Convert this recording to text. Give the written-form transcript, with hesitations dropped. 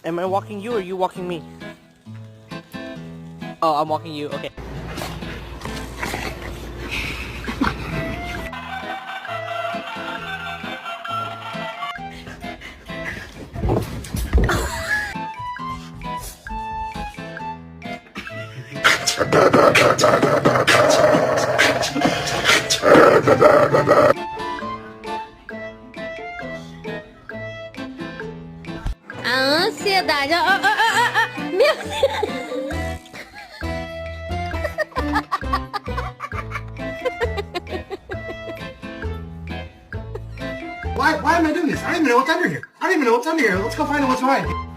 Am I walking you or you walking me? Oh, I'm walking you. Okay. A ansiedade. Meu Deus. Why am I doing this? I don't even know what's under here. I don't even know what's under here. Let's go find out what's behind.